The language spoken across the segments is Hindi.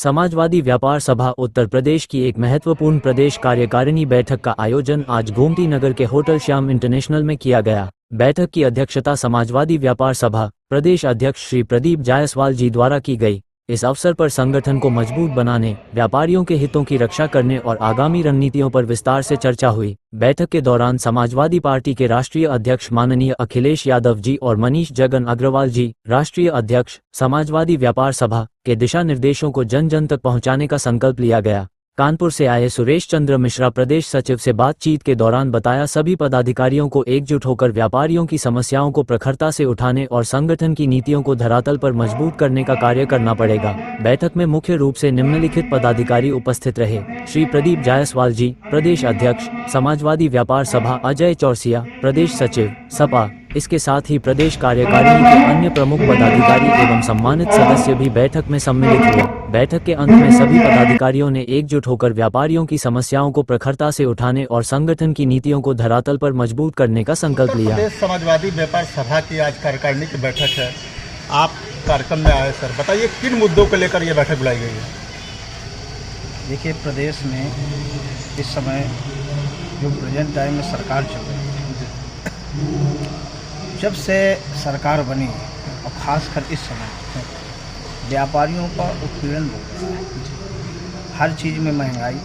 समाजवादी व्यापार सभा उत्तर प्रदेश की एक महत्वपूर्ण प्रदेश कार्यकारिणी बैठक का आयोजन आज गोमती नगर के होटल श्याम इंटरनेशनल में किया गया। बैठक की अध्यक्षता समाजवादी व्यापार सभा प्रदेश अध्यक्ष श्री प्रदीप जायसवाल जी द्वारा की गई। इस अवसर पर संगठन को मजबूत बनाने, व्यापारियों के हितों की रक्षा करने और आगामी रणनीतियों पर विस्तार से चर्चा हुई। बैठक के दौरान समाजवादी पार्टी के राष्ट्रीय अध्यक्ष माननीय अखिलेश यादव जी और मनीष जगन अग्रवाल जी, राष्ट्रीय अध्यक्ष समाजवादी व्यापार सभा, के दिशा निर्देशों को जन जन तक पहुंचाने का संकल्प लिया गया। कानपुर से आए सुरेश चंद्र मिश्रा प्रदेश सचिव से बातचीत के दौरान बताया, सभी पदाधिकारियों को एकजुट होकर व्यापारियों की समस्याओं को प्रखरता से उठाने और संगठन की नीतियों को धरातल पर मजबूत करने का कार्य करना पड़ेगा। बैठक में मुख्य रूप से निम्नलिखित पदाधिकारी उपस्थित रहे: श्री प्रदीप जायसवाल जी, प्रदेश अध्यक्ष समाजवादी व्यापार सभा, अजय चौरसिया, प्रदेश सचिव सपा। इसके साथ ही प्रदेश कार्यकारिणी के अन्य प्रमुख पदाधिकारी एवं सम्मानित सदस्य भी बैठक में सम्मिलित हुए। बैठक के अंत में सभी पदाधिकारियों ने एकजुट होकर व्यापारियों की समस्याओं को प्रखरता से उठाने और संगठन की नीतियों को धरातल पर मजबूत करने का संकल्प लिया। प्रदेश समाजवादी व्यापार सभा की आज कार्यकारिणी की बैठक है। आप कार्यक्रम में आए सर, बताइए किन मुद्दों को लेकर ये बैठक बुलाई गई है? देखिए, प्रदेश में इस समय जो प्रेजेंट टाइम में सरकार चल रही है, जब से सरकार बनी और ख़ासकर इस समय व्यापारियों का उत्पीड़न हो रहा है। हर चीज़ में महंगाई।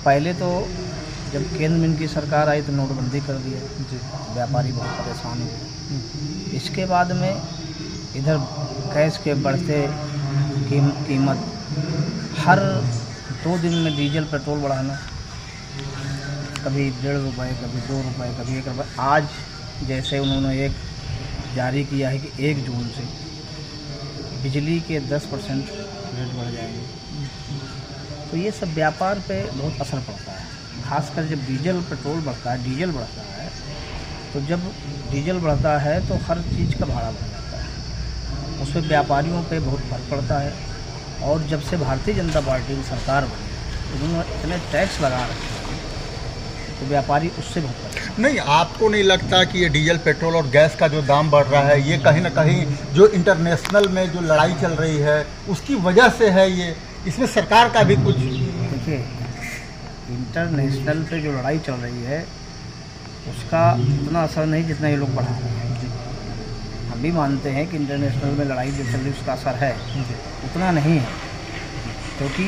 पहले तो जब केंद्र में इनकी सरकार आई तो नोटबंदी कर दिया, व्यापारी बहुत परेशान हुए। इसके बाद में इधर गैस के बढ़ते कीमत, हर 2 दिन में डीजल पेट्रोल बढ़ाना, कभी 1.5 रुपये, कभी 2 रुपये, कभी 1 रुपये। आज जैसे उन्होंने एक जारी किया है कि 1 जून से बिजली के 10% रेट बढ़ जाएंगे, तो ये सब व्यापार पे बहुत असर पड़ता है। खासकर जब डीजल पेट्रोल बढ़ता है, डीजल बढ़ता है, तो जब डीजल बढ़ता है तो हर चीज़ का भाड़ा बढ़ जाता है, उस पर व्यापारियों पे बहुत फर्क पड़ता है। और जब से भारतीय जनता पार्टी की सरकार बनी, उन्होंने इतने टैक्स लगा रखे हैं तो व्यापारी उससे बहुत परेशान। नहीं, आपको नहीं लगता कि ये डीजल पेट्रोल और गैस का जो दाम बढ़ रहा है, ये कहीं ना कहीं जो इंटरनेशनल में जो लड़ाई चल रही है उसकी वजह से है? ये इसमें सरकार का भी कुछ? देखिए, इंटरनेशनल पे जो लड़ाई चल रही है उसका उतना असर नहीं जितना ये लोग बढ़ा रहे हैं। हम भी मानते हैं कि इंटरनेशनल में लड़ाई जो चल रही है उसका असर है, उतना नहीं है। क्योंकि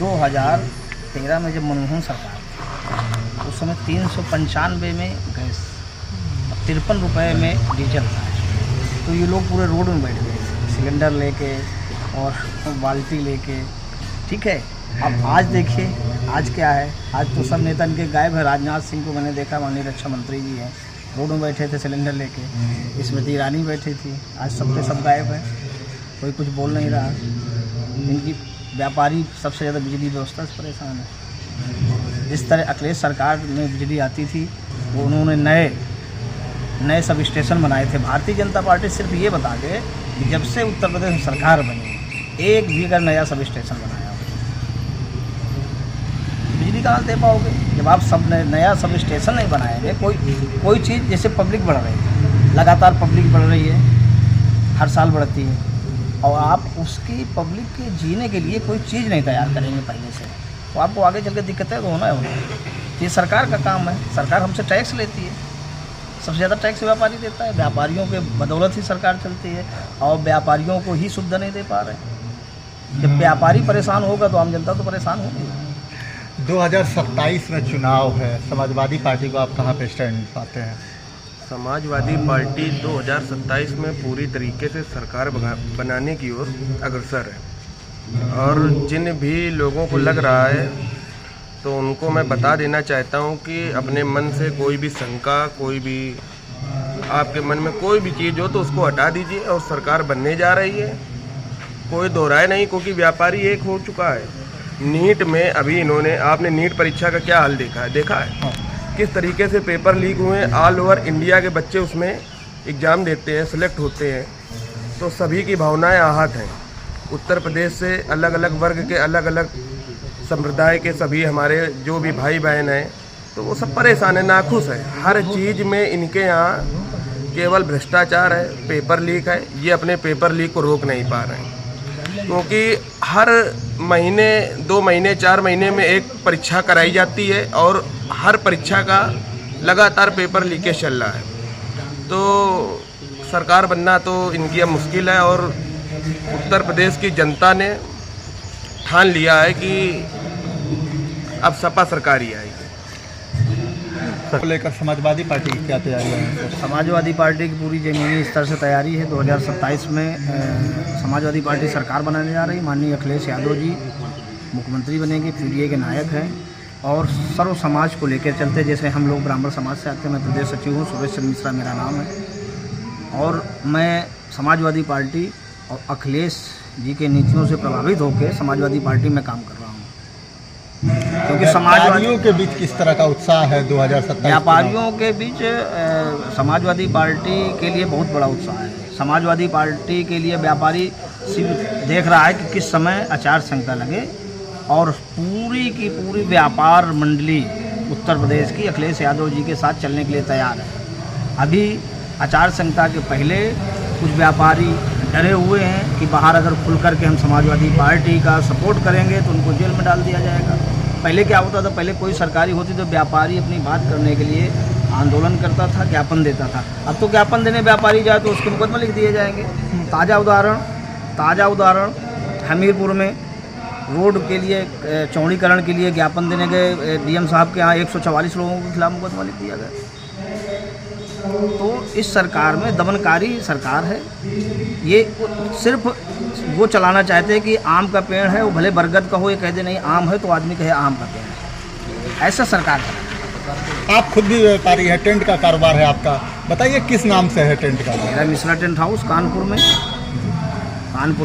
2013 में जब मनमोहन सरकार, उस समय 395 में गैस, 53 रुपये में डीजल था, तो ये लोग पूरे रोड में बैठ गए सिलेंडर लेके और बाल्टी लेके। ठीक है, अब आज देखिए आज क्या है, आज तो सब नेता इनके गायब है। राजनाथ सिंह को मैंने देखा, माननीय रक्षा मंत्री जी हैं, रोड में बैठे थे सिलेंडर लेके। स्मृति ईरानी बैठी थी, आज सब के सब गायब है, कोई कुछ बोल नहीं रहा। इनकी व्यापारी सबसे ज़्यादा बिजली व्यवस्था से परेशान है। जिस तरह अखिलेश सरकार में बिजली आती थी, वो उन्होंने नए सब स्टेशन बनाए थे। भारतीय जनता पार्टी सिर्फ ये बता दे कि जब से उत्तर प्रदेश में सरकार बनी, एक भी अगर नया सब स्टेशन बनाया हो, बिजली कहाँ दे पाओगे जब आप सब नया सब स्टेशन नहीं बनाएंगे? कोई चीज़, जैसे पब्लिक बढ़ रही है, लगातार पब्लिक बढ़ रही है, हर साल बढ़ती है, और आप उसकी पब्लिक के जीने के लिए कोई चीज़ नहीं तैयार करेंगे पहले से, तो आपको आगे चल के दिक्कतें तो होना है। ये सरकार का काम है, सरकार हमसे टैक्स लेती है, सबसे ज़्यादा टैक्स व्यापारी देता है। व्यापारियों के बदौलत ही सरकार चलती है, और व्यापारियों को ही सुविधा नहीं दे पा रहे। जब व्यापारी परेशान होगा तो आम जनता तो परेशान होगी। 2027 में चुनाव है, समाजवादी पार्टी को आप कहाँ पे स्टैंड पाते हैं? समाजवादी पार्टी 2027 में पूरी तरीके से सरकार बनाने की ओर अग्रसर है। और जिन भी लोगों को लग रहा है तो उनको मैं बता देना चाहता हूं कि अपने मन से कोई भी शंका, कोई भी आपके मन में कोई भी चीज़ हो तो उसको हटा दीजिए, और सरकार बनने जा रही है, कोई दोहराए नहीं। क्योंकि व्यापारी एक हो चुका है। नीट में अभी इन्होंने, आपने नीट परीक्षा का क्या हाल देखा है किस तरीके से पेपर लीक हुए। ऑल ओवर इंडिया के बच्चे उसमें एग्ज़ाम देते हैं, सेलेक्ट होते हैं, तो सभी की भावनाएं आहत हैं। उत्तर प्रदेश से अलग अलग वर्ग के, अलग अलग संप्रदाय के सभी हमारे जो भी भाई बहन हैं, तो वो सब परेशान है, नाखुश है। हर चीज़ में इनके यहाँ केवल भ्रष्टाचार है, पेपर लीक है। ये अपने पेपर लीक को रोक नहीं पा रहे हैं। क्योंकि हर महीने 2 महीने 4 महीने में एक परीक्षा कराई जाती है और हर परीक्षा का लगातार पेपर लीकेज चल रहा है। तो सरकार बनना तो इनकी अब मुश्किल है और उत्तर प्रदेश की जनता ने ठान लिया है कि अब सपा सरकार ही आएगी। को लेकर समाजवादी पार्टी की क्या तैयारियां हैं? समाजवादी पार्टी की पूरी ज़मीनी स्तर से तैयारी है। 2027 में समाजवादी पार्टी सरकार बनाने जा रही है। माननीय अखिलेश यादव जी मुख्यमंत्री बनेंगे, पीडीए के नायक हैं और सर्व समाज को लेकर चलते। जैसे हम लोग ब्राह्मण समाज से आते हैं, मैं प्रदेश सचिव हूँ, सुरेश चंद्र मिश्रा मेरा नाम है और मैं समाजवादी पार्टी और अखिलेश जी के नीतियों से प्रभावित होकर समाजवादी पार्टी में काम कर रहा हूँ। क्योंकि व्यापारियों के बीच किस तरह का उत्साह है 2027? व्यापारियों के बीच समाजवादी पार्टी के लिए बहुत बड़ा उत्साह है। समाजवादी पार्टी के लिए व्यापारी सिर्फ देख रहा है कि किस समय आचार संहिता लगे और पूरी की पूरी व्यापार मंडली उत्तर प्रदेश की अखिलेश यादव जी के साथ चलने के लिए तैयार है। अभी आचार संहिता के पहले कुछ व्यापारी डरे हुए हैं कि बाहर अगर खुल कर के हम समाजवादी पार्टी का सपोर्ट करेंगे तो उनको जेल में डाल दिया जाएगा। पहले क्या होता था, पहले कोई सरकारी होती तो व्यापारी अपनी बात करने के लिए आंदोलन करता था, ज्ञापन देता था। अब तो ज्ञापन देने व्यापारी जाए तो उसके मुकदमा लिख दिए जाएंगे। ताज़ा उदाहरण हमीरपुर में रोड के लिए चौड़ीकरण के लिए ज्ञापन देने गए डीएम साहब के यहाँ 144 लोगों के खिलाफ मुकदमा लिख दिया गया। तो इस सरकार में दमनकारी सरकार है। ये सिर्फ वो चलाना चाहते हैं कि आम का पेड़ है, वो भले बरगद का हो, ये कह दे नहीं आम है तो आदमी कहे आम का पेड़ है। ऐसा सरकार है। आप खुद भी व्यापारी है, टेंट का कारोबार है आपका, बताइए किस नाम से है टेंट का? मेरा मिश्रा टेंट हाउस कानपुर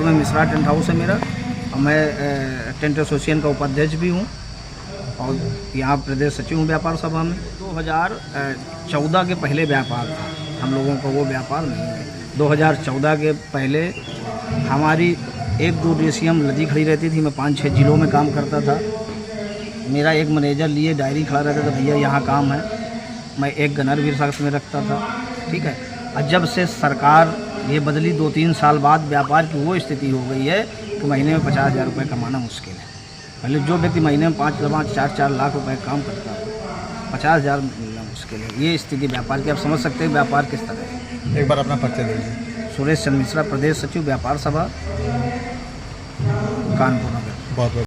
में मिश्रा टेंट हाउस है मेरा और मैं टेंट एसोसिएशन का उपाध्यक्ष भी हूँ और यहाँ प्रदेश सचिव हूँ व्यापार सभा में। 2014 के पहले व्यापार था, हम लोगों का वो व्यापार नहीं है। 2014 के पहले हमारी 1-2 DCM लदी खड़ी रहती थी। मैं 5-6 जिलों में काम करता था। मेरा एक मैनेजर लिए डायरी खड़ा रहता था, भैया यहाँ काम है। मैं एक गनर भी साथ में रखता था, ठीक है। और जब से सरकार ये बदली 2-3 साल बाद व्यापार की वो स्थिति हो गई है कि महीने में 50,000 रुपये कमाना मुश्किल है। पहले जो व्यक्ति महीने में 5-4 लाख रुपए काम करता है, 50,000 मिलना मुश्किल है। ये स्थिति व्यापार की, आप समझ सकते हैं व्यापार किस तरह है। एक बार अपना परिचय दीजिए। सुरेश चंद्र मिश्रा, प्रदेश सचिव व्यापार सभा कानपुर नगर। बहुत